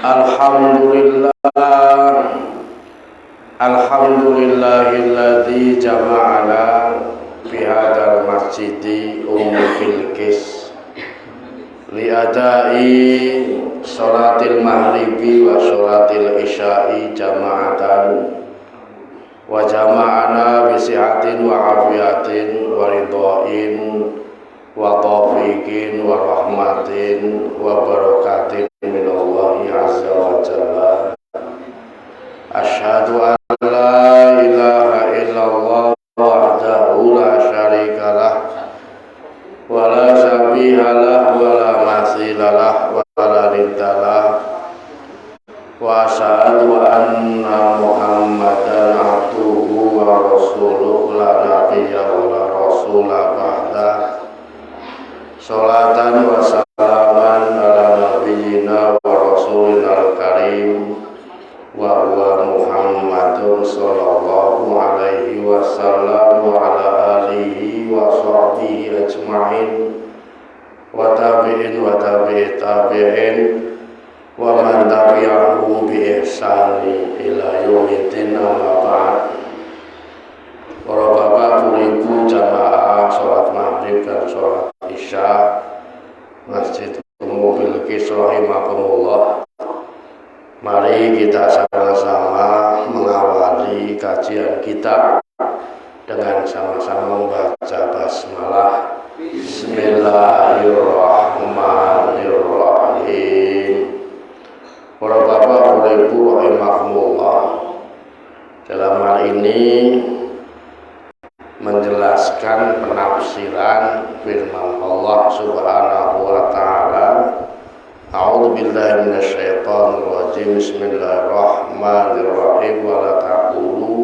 Alhamdulillahilladzi jama'ana fi hadzal masjidi ummul qis li adai sholatil maghribi wa sholatil isya'i jama'atan wa jama'ana bi sihatin wa afiyatin wa ridhain wa taufiqin wa rahmatin wa barakatin minallahi azza wa jalla. Asyhadu an la ilaha illallah wahdahu la syarikalah wa la syabihalah wa la mathilalah wa la niddalah wa asyhadu anna Muhammadan abduhu wa rasuluhu la nabiyya wa la rasula ba'da. Sholatan wa salaman ala nabiyyina wa rasulina al-karim wa huwa Muhammadun sallallahu alaihi wasallam wa ala alihi wa sahbihi ajma'in wa tabi'in wa tabi'it tabi'in wa man tabi'ahum bi ihsani ila yaumiddin, amma ba'd. Para bapak, ibu, jamaah sholat maghrib dan sholat isya Masjid Ummul Qis rahimakumullah. Mari kita sama-sama mengawali kajian kita dengan sama-sama membaca basmalah. Bismillahirrahmanirrahim. Para bapak, ibu rahimakumullah, dalam hal ini menjelaskan penafsiran firman Allah Subhanahu wa taala. A'udzu billahi minasyaitonir rajim. Bismillahirrahmanirrahim. Wa la taqulu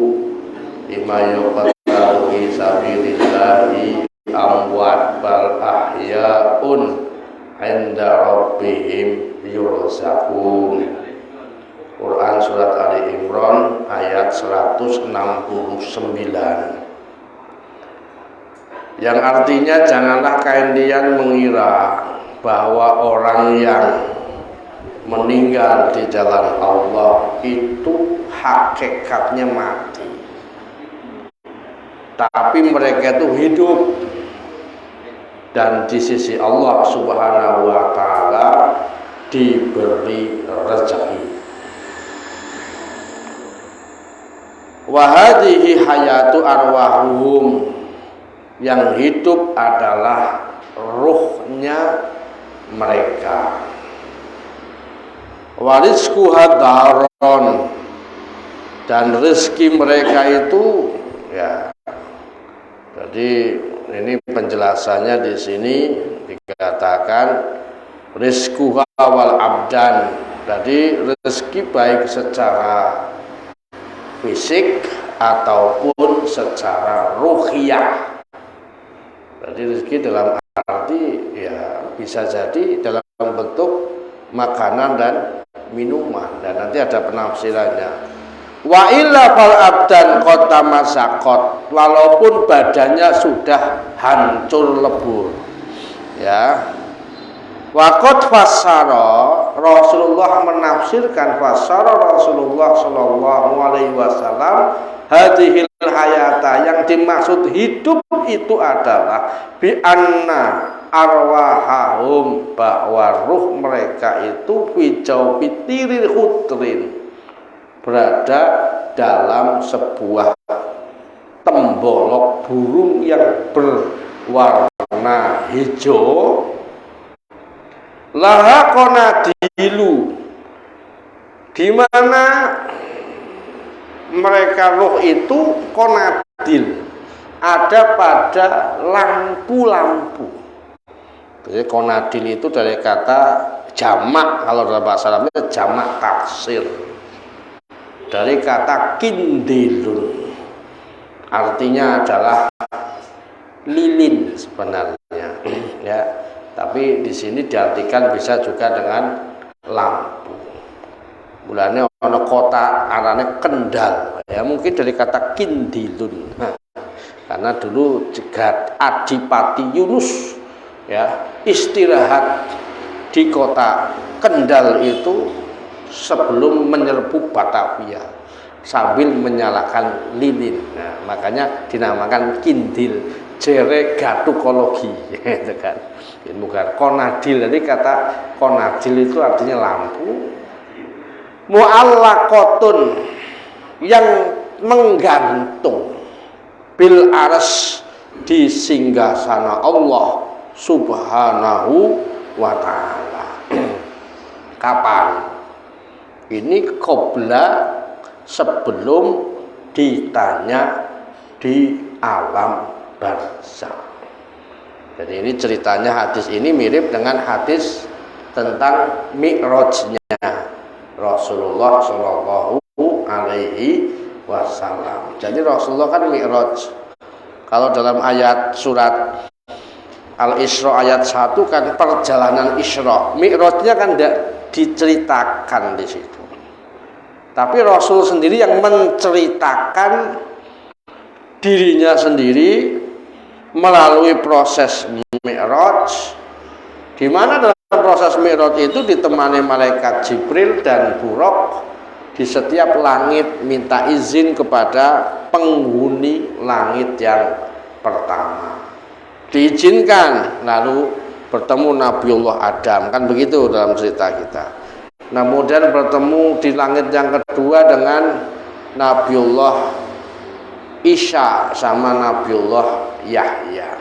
lima yuqtalu fi sabilillahi amwat bal ahya'un 'inda rabbihim yurzaqun. Quran surat Ali Imran ayat 169. Yang artinya, janganlah kalian mengira bahwa orang yang meninggal di jalan Allah itu hakikatnya mati, tapi mereka itu hidup dan di sisi Allah Subhanahu wa taala diberi rezeki. Wa hadhihi hayatu arwahuhum, yang hidup adalah ruhnya mereka. Warizku hadaron, dan rezeki mereka itu ya. Jadi ini penjelasannya di sini dikatakan rizku wal abdan. Jadi rezeki baik secara fisik ataupun secara ruhiyah. Jadi rezeki dalam arti ya bisa jadi dalam bentuk makanan dan minuman, dan nanti ada penafsirannya. Wa illa fal abdan qad masaqat, walaupun badannya sudah hancur lebur. Ya. Wa qad fassara, Rasulullah menafsirkan, fassara Rasulullah sallallahu alaihi wasallam hadhil hayata, yang dimaksud hidup itu adalah bi anna arwahahum, bahwa ruh mereka itu fi pitiril hutrin, berada dalam sebuah tembolok burung yang berwarna hijau. Laha qanadilu, di mana mereka ruh itu qanadil, ada pada lampu-lampu. Jadi qanadil itu dari kata jamak, kalau dalam bahasa Arabnya jamak taksir, dari kata kindilun, artinya adalah lilin sebenarnya, ya. Tapi di sini diartikan bisa juga dengan lampu. Mulanya ono kota arane Kendal, ya mungkin dari kata kindilun. Karena dulu juga Adipati Yunus ya istirahat di kota Kendal itu sebelum menyerbu Batavia sambil menyalakan lilin. Nah, makanya dinamakan kindil jere gatukologi gitu kan. Bukan konadil. Jadi kata konadil itu artinya lampu. Mu'allaqatun yang menggantung bil aras di singgasana Allah Subhanahu wa ta'ala. Kapan? Ini qabla sebelum ditanya di alam barzakh. Jadi ini ceritanya, hadis ini mirip dengan hadis tentang mi'rajnya Rasulullah Shallallahu Alaihi Wasallam. Jadi Rasulullah kan mi'raj. Kalau dalam ayat surat Al-Isra ayat 1 kan perjalanan Isra, mi'rajnya kan tidak diceritakan di situ. Tapi Rasul sendiri yang menceritakan dirinya sendiri melalui proses mi'raj, di mana dalam proses mi'raj itu ditemani malaikat Jibril dan Buraq di setiap langit minta izin kepada penghuni langit yang pertama. Diizinkan, lalu bertemu Nabiullah Adam, kan begitu dalam cerita kita. Nah, kemudian bertemu di langit yang kedua dengan Nabiullah Isa sama Nabiullah Yahya.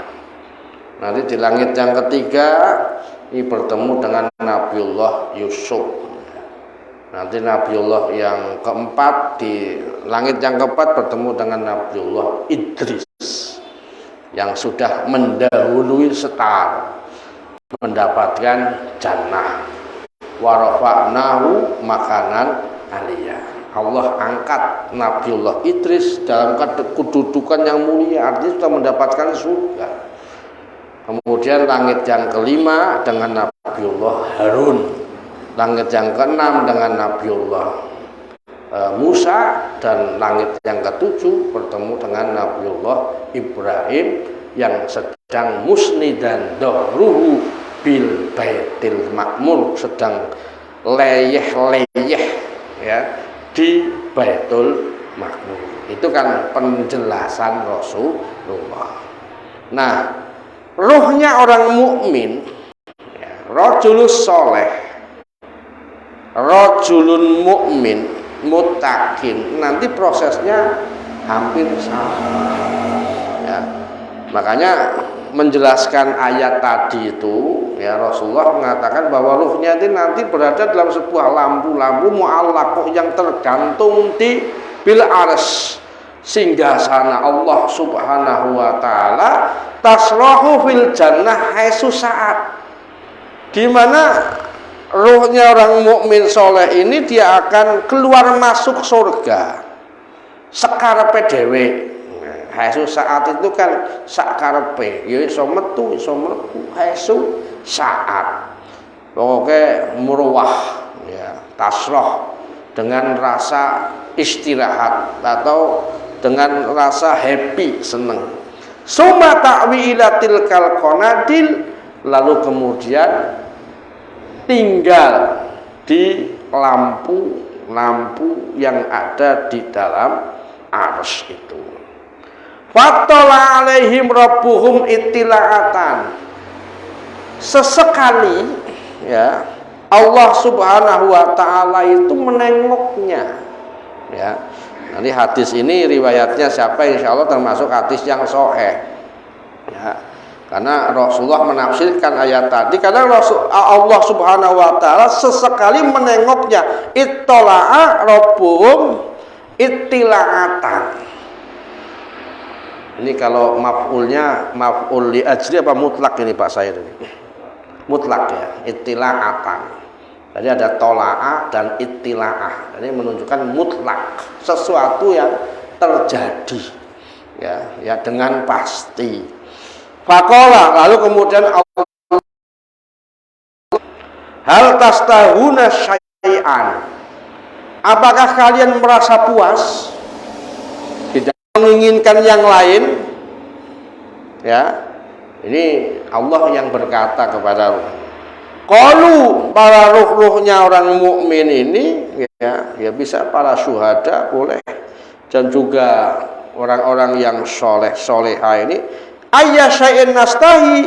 Nanti di langit yang ketiga ini bertemu dengan Nabiullah Yusuf. Nanti Nabiullah yang keempat, di langit yang keempat bertemu dengan Nabiullah Idris yang sudah mendahului setar mendapatkan jannah. Warafa'nahu makanan aliyah. Allah angkat Nabiullah Idris dalam kedudukan yang mulia, artinya sudah mendapatkan surga. Kemudian langit yang kelima dengan Nabiullah Harun, langit yang keenam dengan Nabiullah Musa, dan langit yang ketujuh bertemu dengan Nabiullah Ibrahim yang sedang musnidan dhahruhu bil baitil makmur, sedang leyeh-leyeh ya di Baitul Makmur. Itu kan penjelasan Rasulullah. Nah, ruhnya orang mukmin, ya, rajulus soleh, rajulun mukmin, muttaqin, nanti prosesnya hampir sama. Ya, makanya menjelaskan ayat tadi itu, ya, Rasulullah mengatakan bahwa ruhnya itu nanti berada dalam sebuah lampu-lampu mu'allaqah yang tergantung di bil arsy, singgasana Allah Subhanahu wa ta'ala, tasrahu fil jannah haitsu sa'at, di mana ruhnya orang mukmin soleh ini dia akan keluar masuk surga sekarepe dhewe. Haitsu saat itu kan sakarepe, ya iso metu iso mlebu. Haitsu saat pokoknya murwah, ya, tasroh dengan rasa istirahat atau dengan rasa happy, seneng. Summa ta'wi ila tilkal qanadil, lalu kemudian tinggal di lampu-lampu yang ada di dalam arsy itu. Fattala alaihim rabbuhum ittila'atan, sesekali ya Allah Subhanahu wa ta'ala itu menengoknya, ya. Nanti hadis ini riwayatnya siapa, insya Allah termasuk hadis yang sahih, ya. Karena Rasulullah menafsirkan ayat tadi, karena Allah Subhanahu wa ta'ala sesekali menengoknya. Ittala'a rabbuhum ittila'atan. Ini kalau maf'ulnya maf'ul li ajli apa mutlak ini Pak Said ini? Mutlak, ya, ittila'atan. Jadi ada tola'a dan ittila'ah. Jadi menunjukkan mutlak, sesuatu yang terjadi, ya dengan pasti. Faqala, lalu kemudian Allah, hal tastahuna syai'an, apakah kalian merasa puas? Tidak menginginkan yang lain, ya. Ini Allah yang berkata kepada Qalu, para ruh-ruhnya orang mukmin ini ya bisa para syuhada boleh, dan juga orang-orang yang soleh-soleha ini, ayya syai'in nastahi,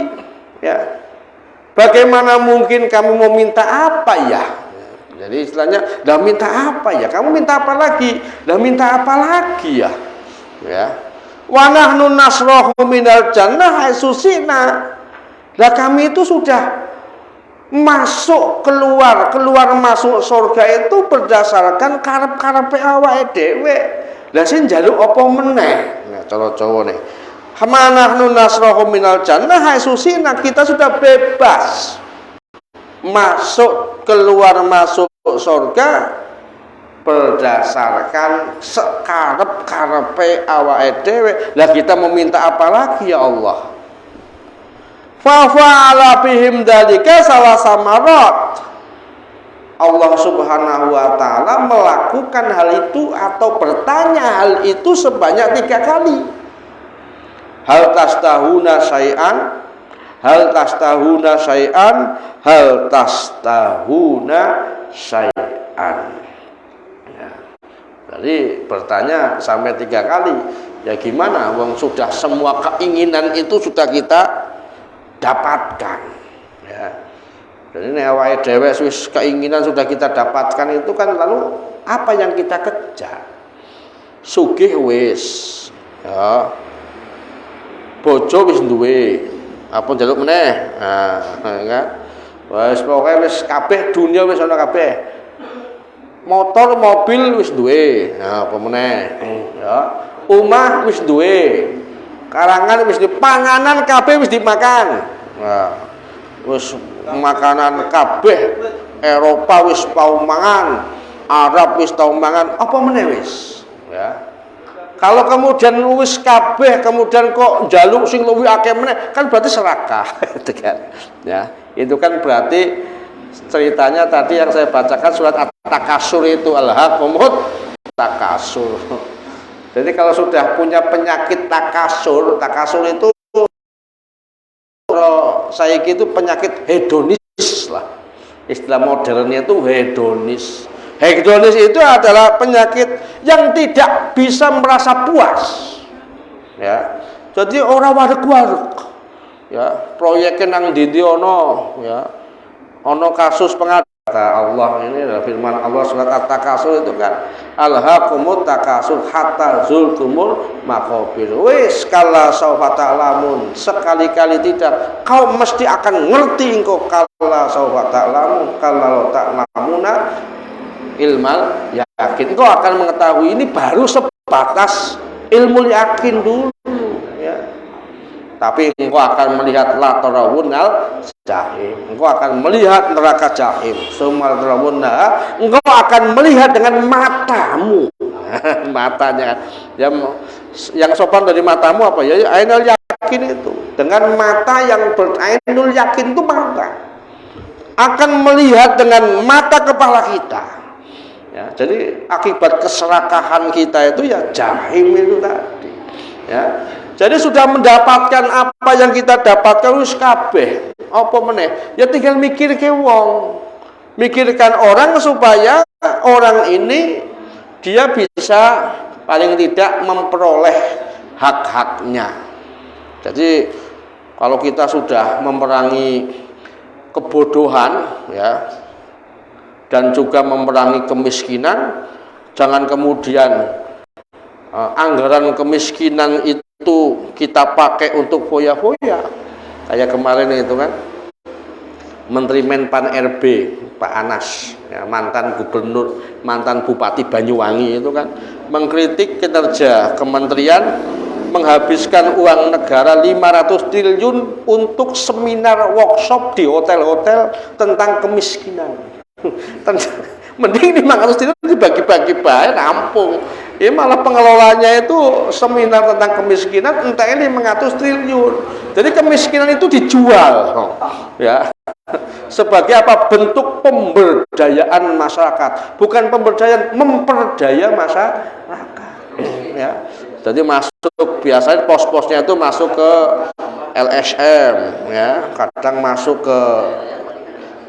ya bagaimana mungkin kami mau minta apa ya. Jadi istilahnya, dah minta apa ya, kamu minta apa lagi, dah minta apa lagi ya, wa nahnu nasrahu minal jannah haisusina. Lah kami itu sudah masuk keluar masuk surga itu berdasarkan karep-karepe awake dhewe. Lah sing njaluk apa meneh? Nah, cara Jawa nih. Nahnu nasrahu minal jannah haisusina, kita sudah bebas masuk keluar masuk surga berdasarkan sekarep-karepe awake dhewe. Lah kita meminta apa lagi ya Allah? Fa fa'ala bihim dzalika salasamarat. Allah Subhanahu wa taala melakukan hal itu atau bertanya hal itu sebanyak 3 kali. Hal tastahuna syai'an, hal tastahuna syai'an, hal tastahuna syai'an. Ya. Jadi bertanya sampai 3 kali. Ya gimana? Wong sudah semua keinginan itu sudah kita dapatkan. Ya. Jadi ini awake dhewe wis keinginan sudah kita dapatkan itu kan, lalu apa yang kita kejar? Sugih wis, ya. Bojo wis duwe, apa njaluk meneh? Nah, kan. Wis pokoke wis kabeh dunia wis ana kabeh. Motor, mobil wis duwe. Nah, apa meneh? Ya. Omah wis duwe. Karangan wis panganan kabeh wis dimakan. Nah, wis makanan kabeh Eropa wis tau mangan, Arab wis tau mangan, apa meneh wis, ya. Kalau kemudian wis kabeh kemudian kok njaluk sing luwih akeh meneh, kan berarti serakah gitu kan. Ya, itu kan berarti ceritanya tadi yang saya bacakan surat At-Takasur itu, alhaqumut takasur. Jadi kalau sudah punya penyakit takasur itu saya itu penyakit hedonis lah. Istilah modernnya itu hedonis. Hedonis itu adalah penyakit yang tidak bisa merasa puas. Ya. Jadi orang wareg-wareg. Ya, proyeknya nang ndi ono, ya. Ono kasus pengadilan Allah, ini adalah firman Allah surat At-Takasur itu kan, alhaqumut takasur hatta zulkumul maqabir. Wis kala saufa ta'lamun, sekali-kali tidak kau mesti akan ngerti engkau. Kala saufa ta'lamun, kala ta'lamuna ilmal yakin, engkau akan mengetahui. Ini baru sebatas ilmu yakin dulu, ya. Tapi engkau akan melihat la tarawunnal jahim, engkau akan melihat neraka jahim. Sumal tarawunna, engkau akan melihat dengan matamu. Matanya yang sopan dari matamu apa ya? Ainul yakin itu. Dengan mata yang berainul yakin itu mata akan melihat dengan mata kepala kita. Ya, jadi akibat keserakahan kita itu ya jahim itu tadi. Ya. Jadi sudah mendapatkan apa yang kita dapatkan wis kabeh. Apa meneh? Ya tinggal mikir ke wong. Mikirkan orang supaya orang ini dia bisa paling tidak memperoleh hak-haknya. Jadi kalau kita sudah memerangi kebodohan, ya, dan juga memerangi kemiskinan, jangan kemudian anggaran kemiskinan itu kita pakai untuk foya-foya. Kayak kemarin itu kan Menteri Menpan RB Pak Anas, ya, mantan gubernur, mantan bupati Banyuwangi itu kan mengkritik kinerja kementerian menghabiskan uang negara 500 triliun untuk seminar workshop di hotel-hotel tentang kemiskinan. Mending 500 triliun dibagi-bagi baik rampung. Ya malah pengelolanya itu seminar tentang kemiskinan entah ini 500 triliun. Jadi kemiskinan itu dijual, ya, sebagai apa? Bentuk pemberdayaan masyarakat, bukan pemberdayaan, memperdaya masyarakat. Ya, jadi masuk biasanya pos-posnya itu masuk ke LSM, ya, kadang masuk ke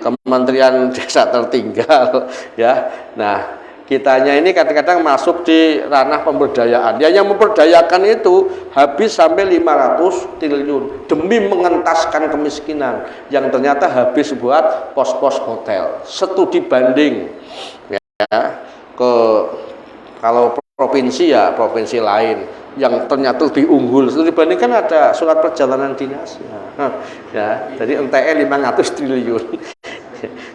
Kementerian Desa tertinggal, ya. Nah, kitanya ini kadang-kadang masuk di ranah pemberdayaan. Ya, yang memberdayakan itu habis sampai 500 triliun demi mengentaskan kemiskinan, yang ternyata habis buat pos-pos hotel. Studi banding, ya, ke kalau provinsi ya provinsi lain yang ternyata lebih unggul dibandingkan ada surat perjalanan dinasnya, ya. Jadi NTE 500 triliun.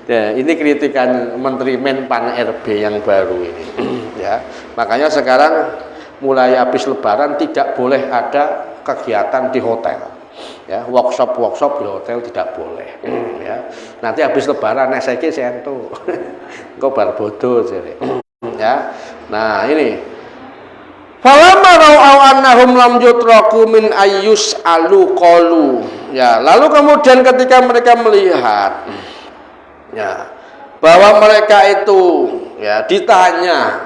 Ya, ini kritikan Menteri Menpan RB yang baru ini. Ya, makanya sekarang mulai habis Lebaran tidak boleh ada kegiatan di hotel. Ya, workshop di hotel tidak boleh. Ya, nanti habis Lebaran saiki sento. Engko bar bodo jare. Ya, nah ini. Falamma ra'au annahum lam yutraku min ayyus alu qalu. Ya, lalu kemudian ketika mereka melihat, ya, bahwa mereka itu, ya, ditanya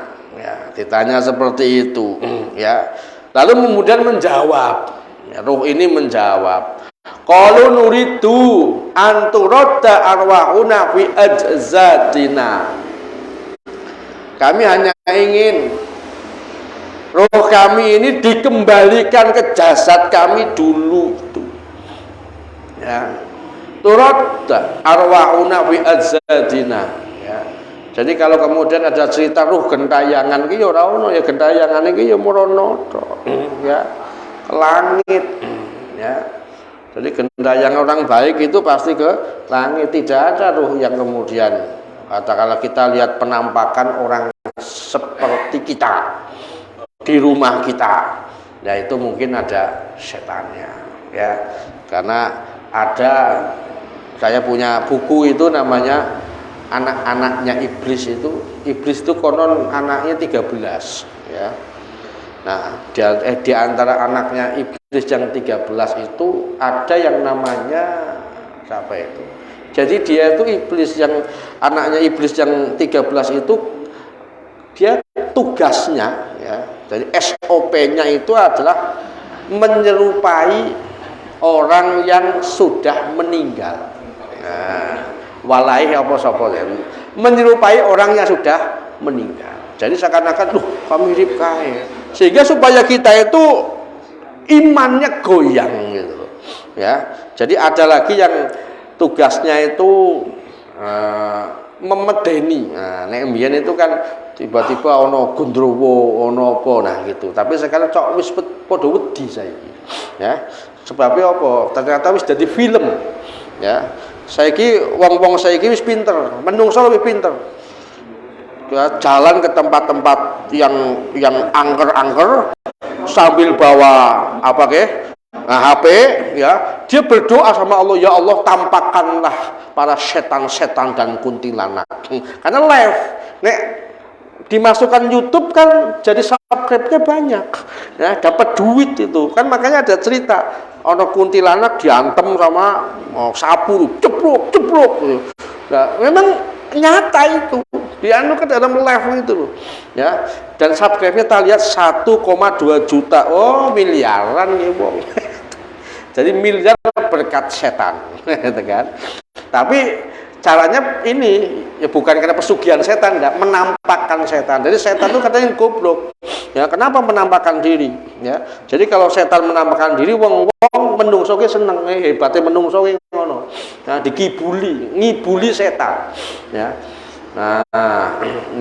seperti itu, ya, lalu kemudian menjawab, ya, ruh ini menjawab, qalu nuridu anturadda arwahuna fi ajzadina. Kami hanya ingin roh kami ini dikembalikan ke jasad kami dulu itu, ya. Turad arwahuna fi azadina, ya. Jadi kalau kemudian ada cerita ruh gentayangan ki ya ora ono, ya gentayangan iki ya murono tok, ya, ke langit, ya. Jadi gentayangan orang baik itu pasti ke langit, tidak ada ruh yang kemudian katakanlah kita lihat penampakan orang seperti kita di rumah kita, ya itu mungkin ada setannya, ya. Karena ada, saya punya buku itu namanya anak-anaknya iblis itu. Iblis itu konon anaknya 13, ya. Nah, di antara anaknya iblis yang 13 itu ada yang namanya siapa itu? Jadi dia itu iblis yang anaknya iblis yang 13 itu dia tugasnya, ya. Jadi SOP-nya itu adalah menyerupai orang yang sudah meninggal. Nah, walai apa sapa, menyerupai orang yang sudah meninggal. Jadi seakan-akan kami mirip kae. Sehingga supaya kita itu imannya goyang gitu, ya. Jadi ada lagi yang tugasnya itu memedeni. Nah, nek mbiyen itu kan tiba-tiba ono Gundrowo, ono apa nah gitu. Tapi sekarang cok wis padha wedi saiki. Ya. Sebabnya apa? Ternyata wis dadi film. Ya. Saiki wong-wong saiki wis pinter, menungso lebih pinter. Ya, jalan ke tempat-tempat yang angker-angker sambil bawa apa ke? Nah, HP, ya. Dia berdoa sama Allah, ya Allah tampakkanlah para setan-setan dan kuntilanak. Karena live. Nek dimasukkan YouTube kan jadi subscribe-nya banyak, ya, dapat duit itu kan. Makanya ada cerita ono kuntilanak diantem sama sapu, ceplok nah, memang nyata itu dianu ke dalam live itu loh, ya. Dan subscribe-nya kita lihat 1,2 juta, miliaran nih wong. Jadi miliar berkat setan, gitu kan. Tapi caranya ini ya bukan karena pesugihan setan, enggak, menampakkan setan. Jadi setan itu katanya goblok. Ya, kenapa menampakkan diri? Ya. Jadi kalau setan menampakkan diri, wong-wong menungso ki seneng, hebatnya menungso ki ngono. Nah, ngibuli setan. Ya. Nah,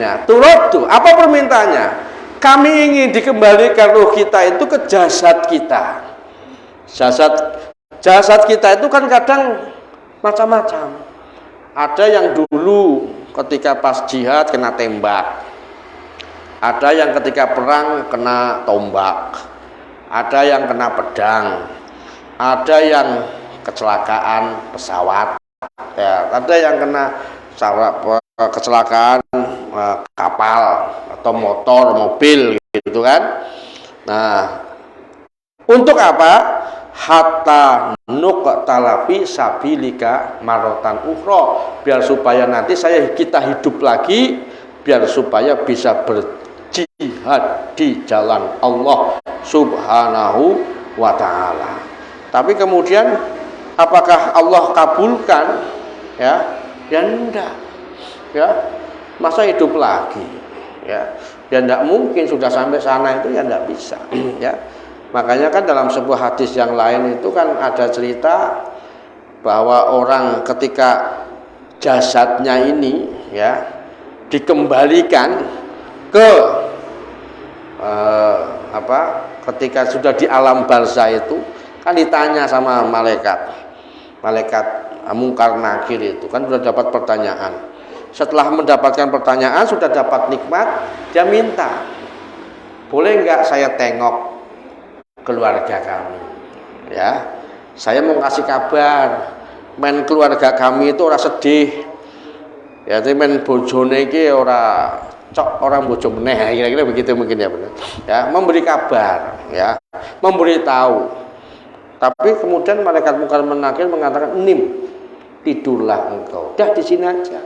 ya, turut tuh. Apa permintaannya? Kami ingin dikembalikan roh kita itu ke jasad kita. Jasad kita itu kan kadang macam-macam. Ada yang dulu ketika pas jihad kena tembak, ada yang ketika perang kena tombak, ada yang kena pedang, ada yang kecelakaan pesawat, ya, ada yang kena kecelakaan kapal atau motor, mobil gitu kan. Nah, untuk apa? Hatta nuqtalafi sabilika marotan ukhra, biar supaya nanti kita hidup lagi, biar supaya bisa berjihad di jalan Allah Subhanahu wa ta'ala. Tapi kemudian apakah Allah kabulkan, ya, Ya enggak. Ya, masa hidup lagi? Ya, ya enggak mungkin, sudah sampai sana itu ya enggak bisa. Ya. Makanya kan dalam sebuah hadis yang lain itu kan ada cerita bahwa orang ketika jasadnya ini ya dikembalikan ke ketika sudah di alam barzah itu kan ditanya sama malaikat Mungkar Nakir, itu kan sudah dapat pertanyaan. Setelah mendapatkan pertanyaan, sudah dapat nikmat, dia minta, boleh nggak saya tengok keluarga kami? Ya, saya mau kasih kabar, men keluarga kami itu orang sedih. Ya, tapi men bojone iki orang bojo meneh, kira-kira begitu mungkin ya, benar. Ya, memberi kabar, ya, memberitahu. Tapi kemudian malaikat Mungkar Nakir mengatakan, "Nim, tidurlah engkau. Dah di sini aja.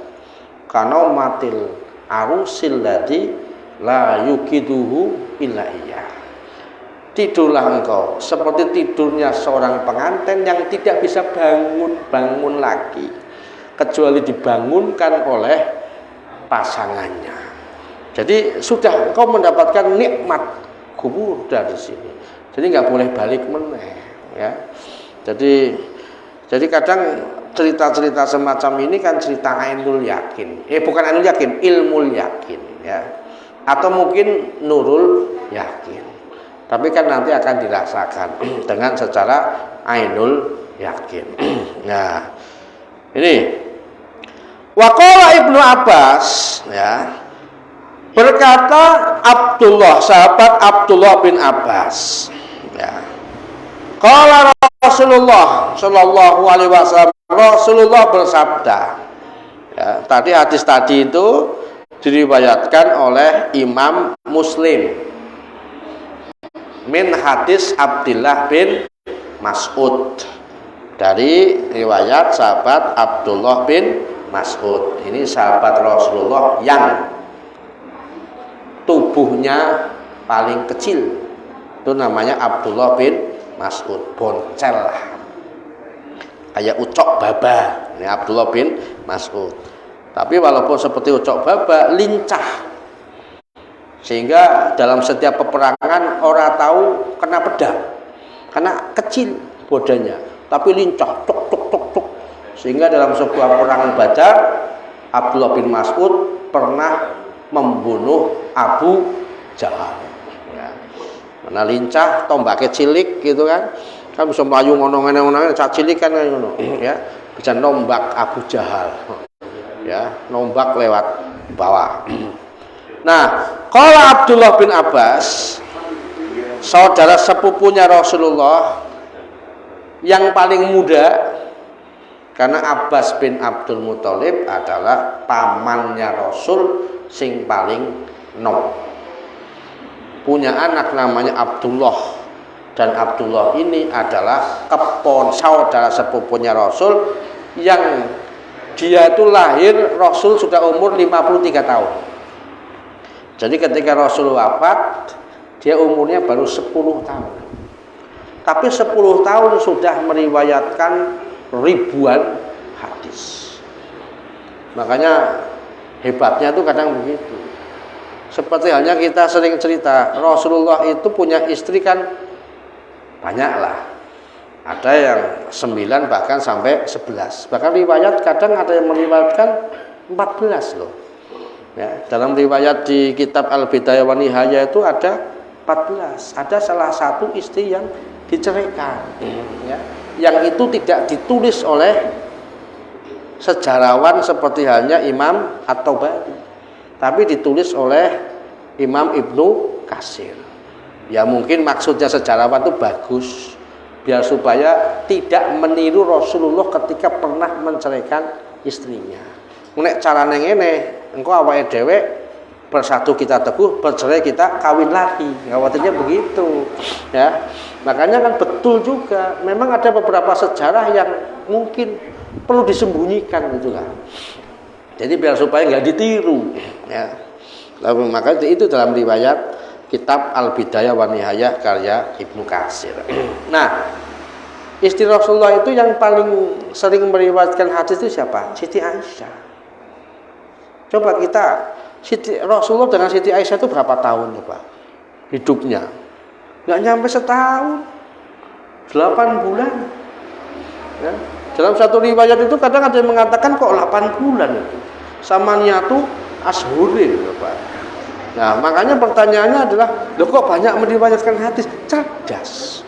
Karena matil arusil ladzi la yukiduhu illa iya." Tidurlah engkau seperti tidurnya seorang pengantin yang tidak bisa bangun lagi kecuali dibangunkan oleh pasangannya. Jadi sudah engkau mendapatkan nikmat kubur dari sini. Jadi nggak boleh balik meneh, ya. Jadi kadang cerita-cerita semacam ini kan cerita ainul yakin. Bukan ainul yakin, ilmul yakin, ya. Atau mungkin nurul yakin. Tapi kan nanti akan dirasakan dengan secara ainul yakin. Nah, ini waqala Ibnu Abbas, ya, berkata Abdullah, sahabat Abdullah bin Abbas, ya, qala Rasulullah sallallahu alaihi wasallam, Rasulullah bersabda, ya, tadi hadis tadi itu diriwayatkan oleh Imam Muslim min hadis Abdullah bin Mas'ud, dari riwayat sahabat Abdullah bin Mas'ud. Ini sahabat Rasulullah yang tubuhnya paling kecil, itu namanya Abdullah bin Mas'ud, boncel lah, kayak ucok baba. Ini Abdullah bin Mas'ud. Tapi walaupun seperti ucok baba, lincah, sehingga dalam setiap peperangan orang tahu kena pedang, karena kecil badannya, tapi lincah, tuk tuk tuk tuk. Sehingga dalam sebuah perang Badar, Abdullah bin Mas'ud pernah membunuh Abu Jahal. Ya. Karena lincah, tombaknya cilik gitu kan bisa melayu ngono-ngono, cak cilik kan ngono, ya, bisa nombak Abu Jahal, ya, nombak lewat bawah. Nah, kalau Abdullah bin Abbas, saudara sepupunya Rasulullah yang paling muda, karena Abbas bin Abdul Muthalib adalah pamannya Rasul sing paling nom. Punya anak namanya Abdullah, dan Abdullah ini adalah saudara sepupunya Rasul yang dia itu lahir Rasul sudah umur 53 tahun. Jadi ketika Rasul wafat, dia umurnya baru 10 tahun. Tapi 10 tahun sudah meriwayatkan ribuan hadis. Makanya hebatnya itu kadang begitu. Seperti halnya kita sering cerita, Rasulullah itu punya istri kan banyaklah. Ada yang 9 bahkan sampai 11. Bahkan riwayat kadang ada yang meriwayatkan 14 loh. Ya, dalam riwayat di kitab Al-Bidayah wa Nihayah itu ada 14. Ada salah satu istri yang diceraikan, ya, yang itu tidak ditulis oleh sejarawan seperti halnya Imam At-Tabari, tapi ditulis oleh Imam Ibnu Katsir. Ya mungkin maksudnya sejarawan itu bagus, biar supaya tidak meniru Rasulullah ketika pernah menceraikan istrinya. Nek carane ngene, engko awake dhewe bersatu kita teguh, bercerai kita kawin lagi. Khawatirnya begitu, ya. Makanya kan betul juga, memang ada beberapa sejarah yang mungkin perlu disembunyikan gitu kan. Jadi biar supaya nggak ditiru, ya. Lalu maka itu dalam riwayat kitab Al-Bidayah wa Nihayah karya Ibnu Katsir. Nah, Istri Rasulullah itu yang paling sering meriwayatkan hadis itu siapa? Siti Aisyah. Coba kita, Rasulullah dengan Siti Aisyah itu berapa tahun coba hidupnya? Nggak nyampe setahun, 8 bulan. Ya. Dalam satu riwayat itu kadang ada yang mengatakan kok 8 bulan itu. Samaniyatu ashhurin, Pak. Nah, makanya pertanyaannya adalah, loh kok banyak meriwayatkan hadis? Cerdas.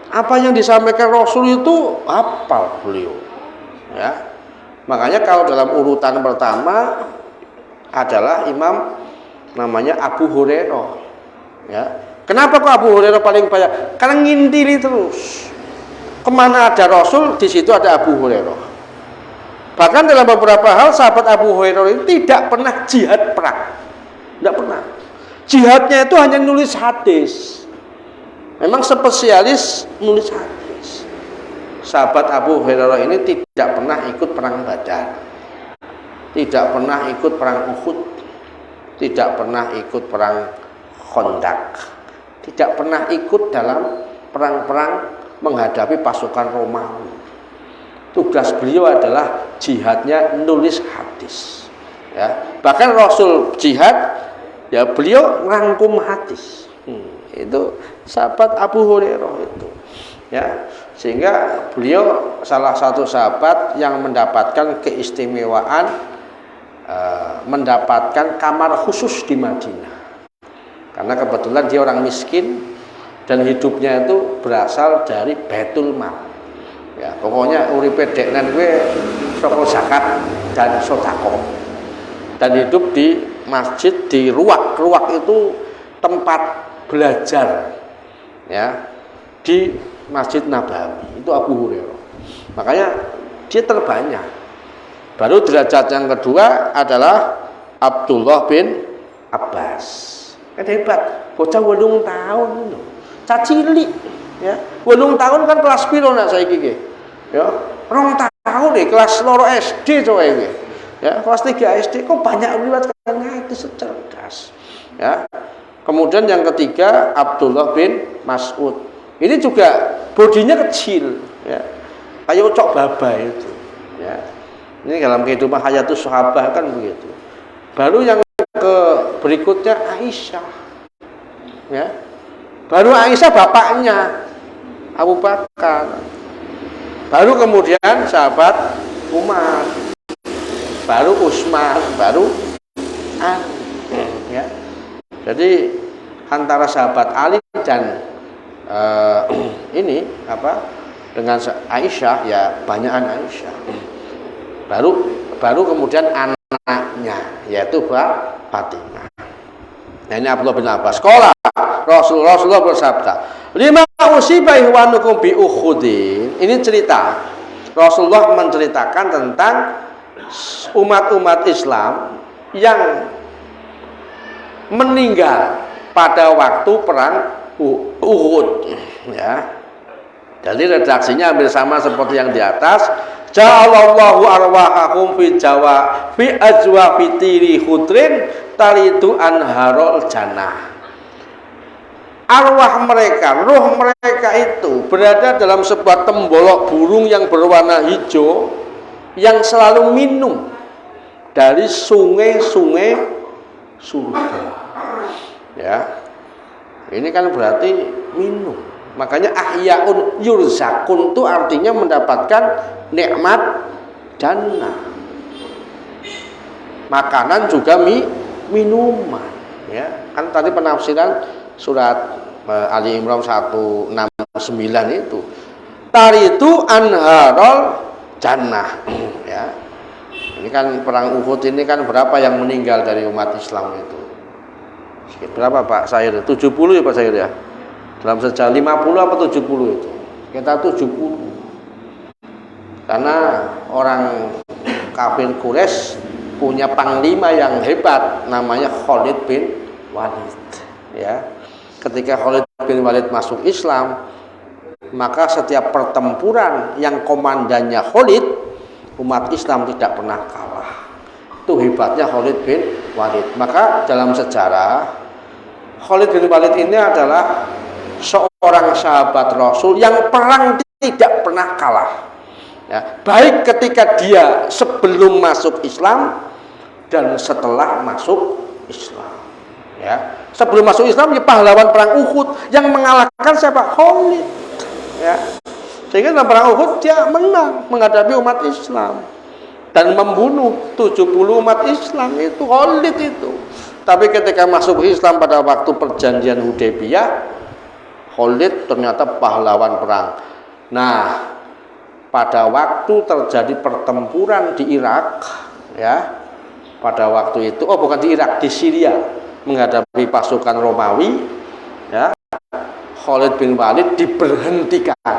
Apa yang disampaikan Rasul itu hafal beliau. Ya. Makanya kalau dalam urutan pertama adalah imam namanya Abu Hurairah. Ya. Kenapa kok Abu Hurairah paling banyak? Karena ngintili terus. Kemana ada Rasul, di situ ada Abu Hurairah. Bahkan dalam beberapa hal sahabat Abu Hurairah itu tidak pernah jihad perang. Tidak pernah. Jihadnya itu hanya nulis hadis. Memang spesialis nulis hadis. Sahabat Abu Hurairah ini tidak pernah ikut perang Badar, tidak pernah ikut perang Uhud, tidak pernah ikut perang Khandaq, tidak pernah ikut dalam perang-perang menghadapi pasukan Romawi. Tugas beliau adalah jihadnya nulis hadis. Ya, bahkan Rasul jihad, ya beliau rangkum hadis. Itu sahabat Abu Hurairah itu. Ya, sehingga beliau salah satu sahabat yang mendapatkan keistimewaan mendapatkan kamar khusus di Madinah. Karena kebetulan dia orang miskin dan hidupnya itu berasal dari Baitul Mal. Ya, pokoknya uripe deknen kuwi saka zakat dan sedekah. Dan hidup di masjid di Ruwak. Ruwak itu tempat belajar, ya, di Masjid Nabawi. Itu Abu Hurairah. Makanya dia terbanyak. Baru derajat yang kedua adalah Abdullah bin Abbas. Kan hebat, bocah 8 tahun lho. Cacilik, ya. 8 tahun kan kelas piro nak saiki iki? Ya, 2 tahun nih kelas 2 SD coba iki. Ya, kelas 3 SD kok banyak riwayat itu cerdas. Ya. Kemudian yang ketiga Abdullah bin Mas'ud. Ini juga bodinya kecil, ya. Kayak ucok baba itu, ya. Ini dalam kehidupan hayatus sahabah kan begitu. Baru yang ke berikutnya Aisyah. Ya. Baru Aisyah bapaknya Abu Bakar. Baru kemudian sahabat Umar. Baru Utsman, baru Ali, ya. Jadi antara sahabat Ali dan ini apa dengan Aisyah, ya banyakan Aisyah. Baru kemudian anaknya yaitu Fatimah. Nah ini Abdullah bin Abbas. Sekolah Rasulullah bersabda, 5 usiba ihwanukum bi Uhudin. Ini cerita Rasulullah menceritakan tentang umat-umat Islam yang meninggal pada waktu perang Uhud, ya. Jadi redaksinya hampir sama seperti yang di atas. Ja'alallahu arwahahum fi ajwa fitiri khudrin talitu anharul jannah. Arwah mereka, roh mereka itu berada dalam sebuah tembolok burung yang berwarna hijau yang selalu minum dari sungai-sungai surga. Ya. Ini kan berarti minum. Makanya ahyaun yurzakun itu artinya mendapatkan nikmat jannah. Makanan juga minuman, ya. Kan tadi penafsiran surat Ali Imran 169 itu. Taritu anharul jannah, ya. Ini kan perang Uhud ini kan berapa yang meninggal dari umat Islam itu? Berapa Pak Sair? 70 ya Pak Sair ya? Dalam sejarah 50 apa 70 itu? Kita 70. Karena orang kafir Quraisy punya panglima yang hebat namanya Khalid bin Walid, ya. Ketika Khalid bin Walid masuk Islam, maka setiap pertempuran yang komandannya Khalid, umat Islam tidak pernah kalah. Itu hebatnya Khalid bin Walid. Maka dalam sejarah Khalid bin Walid ini adalah seorang sahabat Rasul yang perang tidak pernah kalah. Ya, baik ketika dia sebelum masuk Islam dan setelah masuk Islam. Ya, sebelum masuk Islam ya pahlawan perang Uhud yang mengalahkan siapa? Khalid. Ya. Sehingga dalam perang Uhud dia menang menghadapi umat Islam dan membunuh 70 umat Islam itu Khalid itu. Tapi ketika masuk Islam pada waktu perjanjian Hudaybiyah, Khalid ternyata pahlawan perang. Nah, pada waktu terjadi pertempuran di Irak, ya, pada waktu itu, oh bukan di Irak, di Syria, menghadapi pasukan Romawi, ya, Khalid bin Walid diberhentikan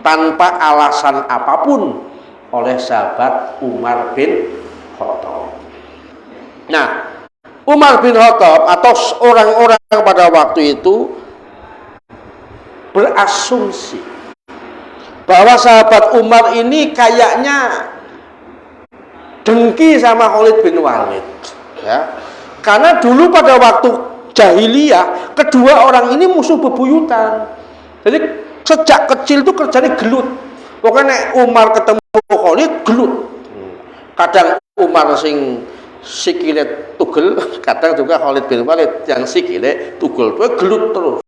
tanpa alasan apapun oleh sahabat Umar bin Khattab. Nah, Umar bin Khattab atau orang-orang pada waktu itu berasumsi bahwa sahabat Umar ini kayaknya dengki sama Khalid bin Walid, ya. Karena dulu pada waktu jahiliyah kedua orang ini musuh bebuyutan. Jadi sejak kecil itu kerjanya gelut. Pokoknya Umar ketemu Khalid gelut. Kadang Umar sing sikile tugel, kadang juga Khalid bin Walid yang sikile tugel. Gelut terus.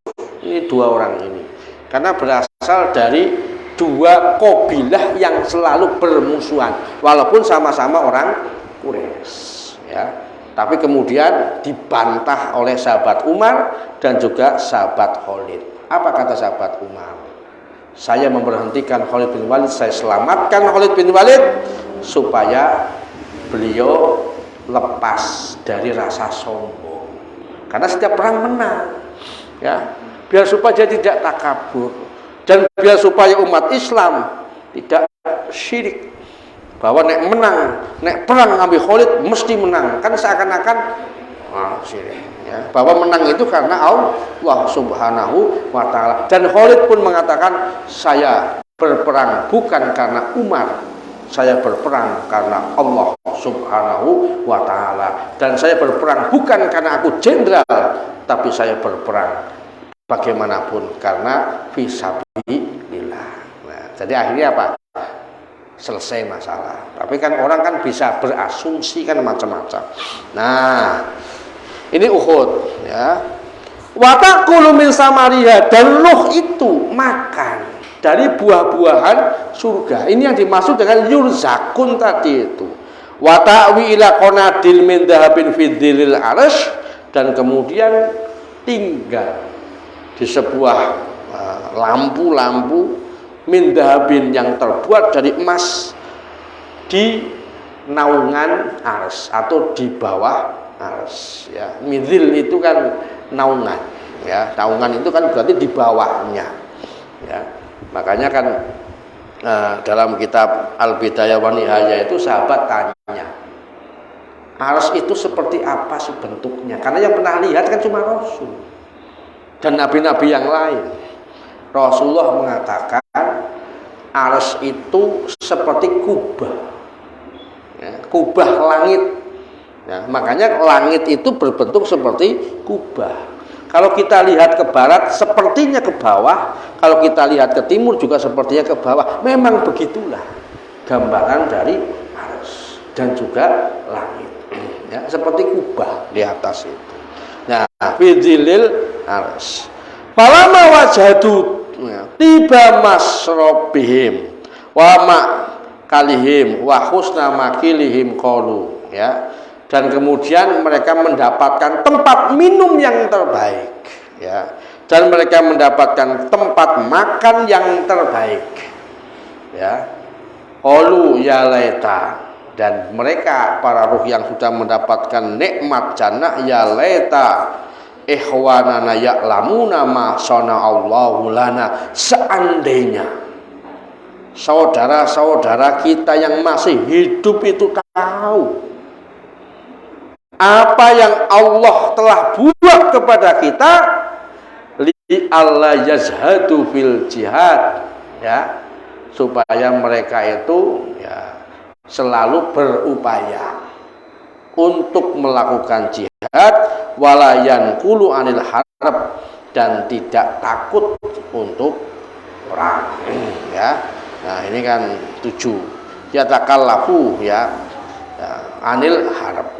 Ini dua orang ini. Karena berasal dari dua kabilah yang selalu bermusuhan walaupun sama-sama orang Quraisy, ya. Tapi kemudian dibantah oleh sahabat Umar dan juga sahabat Khalid. Apa kata sahabat Umar? Saya memberhentikan Khalid bin Walid, saya selamatkan Khalid bin Walid supaya beliau lepas dari rasa sombong. Karena setiap perang menang, ya. Biar supaya dia tidak takabur. Dan biar supaya umat Islam tidak syirik bahwa nek menang, nek perang ngambil Khalid mesti menang, kan seakan-akan syirik, ya. Bahwa menang itu karena Allah Subhanahu wa Ta'ala. Dan Khalid pun mengatakan, saya berperang bukan karena Umar, saya berperang karena Allah Subhanahu wa Ta'ala. Dan saya berperang bukan karena aku jenderal, tapi saya berperang bagaimanapun karena fisabilillah. Nah, jadi akhirnya apa? Selesai masalah. Tapi kan orang kan bisa berasumsi kan macam-macam. Nah, ini Uhud, ya. Wa taqulu min samariha, dan Nuh itu makan dari buah-buahan surga. Ini yang dimaksud dengan yurzakun tadi itu. Wa ta'wi ila qanadil min dhahabin fi dhillil arsy, dan kemudian tinggal di sebuah lampu-lampu min dhahabin yang terbuat dari emas di naungan ars atau di bawah ars, ya. Midhil itu kan naungan, ya. Naungan itu kan berarti di bawahnya, ya. Makanya kan dalam kitab Al-Bidayah wa Nihayah itu sahabat tanya, ars itu seperti apa sih bentuknya? Karena yang pernah lihat kan cuma Rasul dan nabi-nabi yang lain. Rasulullah mengatakan ars itu seperti kubah, ya, kubah langit, ya. Makanya langit itu berbentuk seperti kubah. Kalau kita lihat ke barat sepertinya ke bawah, kalau kita lihat ke timur juga sepertinya ke bawah. Memang begitulah gambaran dari ars dan juga langit, ya, seperti kubah di atas itu. Nah, fidilil ars. Falama wajadu, tiba masrobihim wa ma kalihim wa husna makilihim qalu, ya. Dan kemudian mereka mendapatkan tempat minum yang terbaik, ya. Dan mereka mendapatkan tempat makan yang terbaik, ya. Qalu ya laita, dan mereka para ruh yang sudah mendapatkan nikmat jannah, ya laita ikhwanana ya'lamuna ma sana'allahu lana, seandainya saudara-saudara kita yang masih hidup itu tahu apa yang Allah telah buat kepada kita, li alla yazhadu fil jihad, ya, supaya mereka itu, ya, selalu berupaya untuk melakukan jihad, walayan kulu anil harb, dan tidak takut untuk perang. Ya. Nah, ini kan 7. Yatakallafu ya. Anil harb.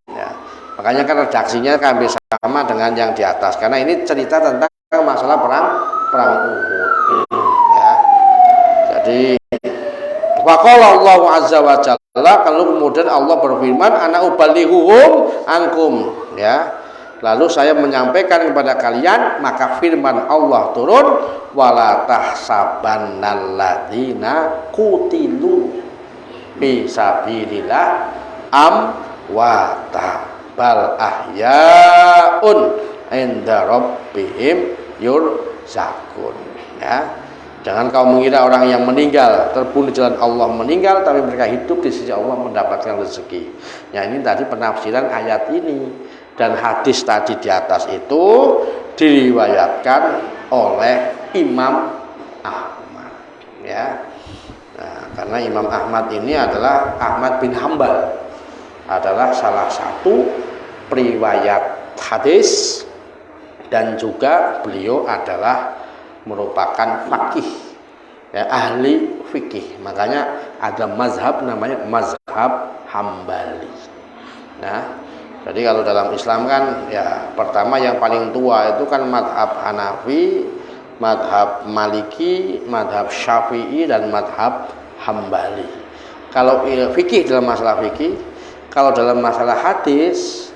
Ya. Makanya kan redaksinya kan sama dengan yang di atas karena ini cerita tentang masalah perang Uhud. Ya. Jadi waqala Allah azza wa jalla, kalau kemudian Allah berfirman ana uballighuhum ankum ya. Lalu saya menyampaikan kepada kalian, maka firman Allah turun, wala tahsabannalladzina qutilu fi sabilillah amwata bal ahyaun inda rabbihim yurzaqun. Ya. Jangan kau mengira orang yang meninggal terbunuh di jalan Allah meninggal, tapi mereka hidup di sisi Allah mendapatkan rezeki. Ya, ini tadi penafsiran ayat ini. Dan hadis tadi di atas itu diriwayatkan oleh Imam Ahmad. Ya. Nah, karena Imam Ahmad ini adalah Ahmad bin Hambal, adalah salah satu periwayat hadis dan juga beliau adalah merupakan faqih, ya, ahli fikih. Makanya ada mazhab namanya mazhab Hambali. Nah, jadi kalau dalam Islam kan ya pertama yang paling tua itu kan mazhab Hanafi, mazhab Maliki, mazhab Syafi'i dan mazhab Hambali. Kalau fikih dalam masalah fikih, kalau dalam masalah hadis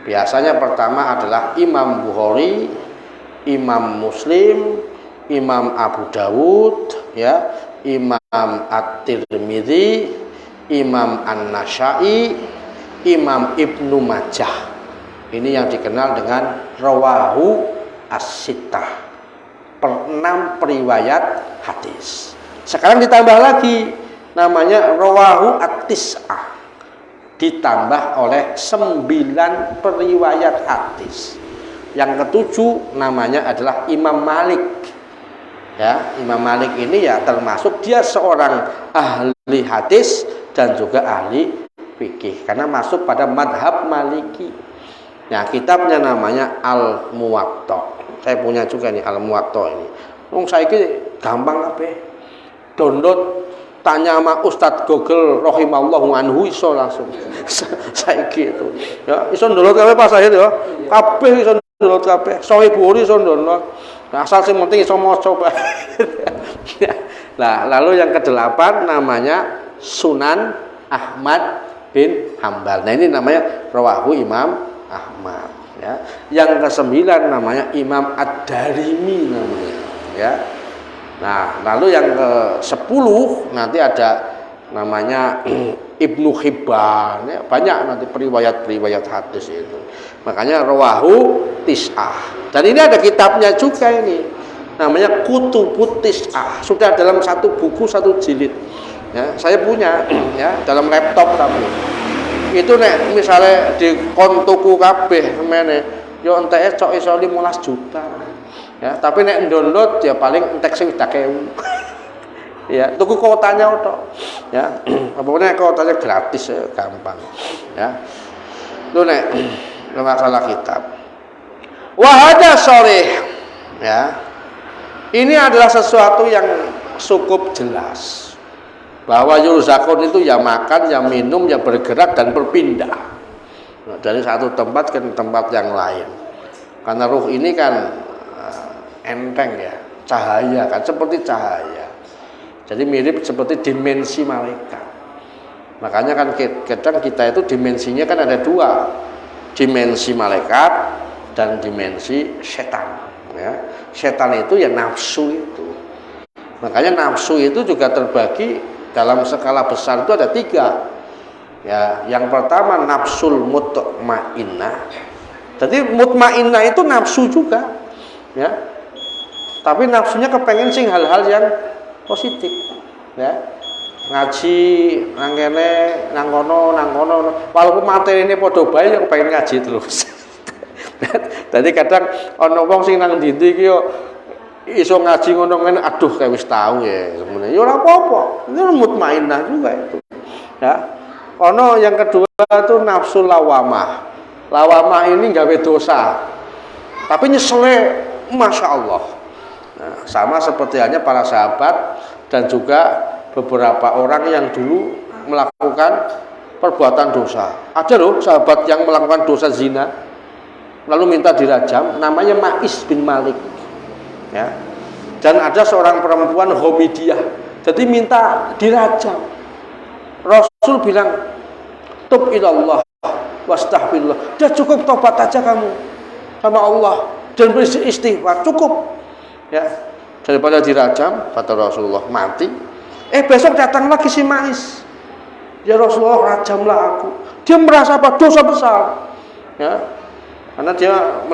biasanya pertama adalah Imam Bukhari, Imam Muslim, Imam Abu Dawud, ya, Imam At-Tirmidzi, Imam An-Nasa'i, Imam Ibnu Majah. Ini yang dikenal dengan rawahu as-sittah, 6 periwayat hadis. Sekarang ditambah lagi namanya rawahu at-tis'ah, ditambah oleh 9 periwayat hadis. Yang ketujuh namanya adalah Imam Malik. Ya, Imam Malik ini ya termasuk dia seorang ahli hadis dan juga ahli fikih karena masuk pada madhab Maliki. Nah, kitabnya namanya Al-Muwatta. Saya punya juga nih Al-Muwatta ini. Saiki gampang kabeh. Download, tanya sama Ustadz Google rahimallahu anhu iso langsung. Saiki itu. Ya, iso download kabeh pas akhir ya. Kabeh iso download kabeh. Sahih Bukhari iso download. Nah, asal sing penting iso maca. Nah, lalu yang ke-8 namanya Sunan Ahmad bin Hambal. Nah, ini namanya rawahu Imam Ahmad, ya. Yang ke-9 namanya Imam Ad-Darimi namanya, ya. Nah, lalu yang ke-10 nanti ada namanya Ibnu Hibban, ya. Banyak nanti periwayat hadis itu. Makanya rawahu tis'ah. Dan ini ada kitabnya juga ini. Namanya Kutubut Tis'ah. Sudah dalam satu buku, satu jilid. Ya, saya punya ya dalam laptop tapi itu nek misalnya di kontuku kabeh semene yo entek cok iso 15 juta ya, tapi nek download ya paling entek sing 20.000 ya, tuku kuotanya tok ya, pokoknya kuotanya gratis ya, gampang ya. Lu nek masalah kitab wahada sharih ya, ini adalah sesuatu yang cukup jelas bahwa yurzakun itu ya makan, ya minum, ya bergerak dan berpindah dari satu tempat ke tempat yang lain. Karena ruh ini kan enteng ya, cahaya kan, seperti cahaya. Jadi mirip seperti dimensi malaikat. Makanya kan kadang kita itu dimensinya kan ada 2, dimensi malaikat dan dimensi setan. Ya. Setan itu ya nafsu itu. Makanya nafsu itu juga terbagi dalam skala besar itu ada 3. Ya, yang pertama nafsul mutmainnah. Jadi mutmainnah itu nafsu juga, ya. Tapi nafsunya kepengen sing hal-hal yang positif, ya. Ngaji nang kene, nang kono, walaupun materine padha bae yo pengen ngaji terus. Jadi kadang ana wong sing nang ndi-ndi iki yo iso ngaji ngono ngene, aduh kayak wis tahu ya sebenarnya ya ora apa-apa, itu mutmainnah juga itu ya. Ono yang kedua itu nafsu lawamah. Lawamah ini gawe dosa tapi nyesele masya Allah. Nah, sama seperti halnya para sahabat dan juga beberapa orang yang dulu melakukan perbuatan dosa. Ada loh sahabat yang melakukan dosa zina lalu minta dirajam, namanya Ma'is bin Malik, ya. Dan ada seorang perempuan Homidiyah, jadi minta dirajam. Rasul bilang, tub ilallah wastaghfirullah, udah cukup tobat aja kamu sama Allah dan beristighfar, cukup, ya, daripada dirajam. Kata Rasulullah, mati. Besok datang lagi si Ma'is, ya Rasulullah, rajamlah aku. Dia merasa apa? Dosa besar, ya, karena dia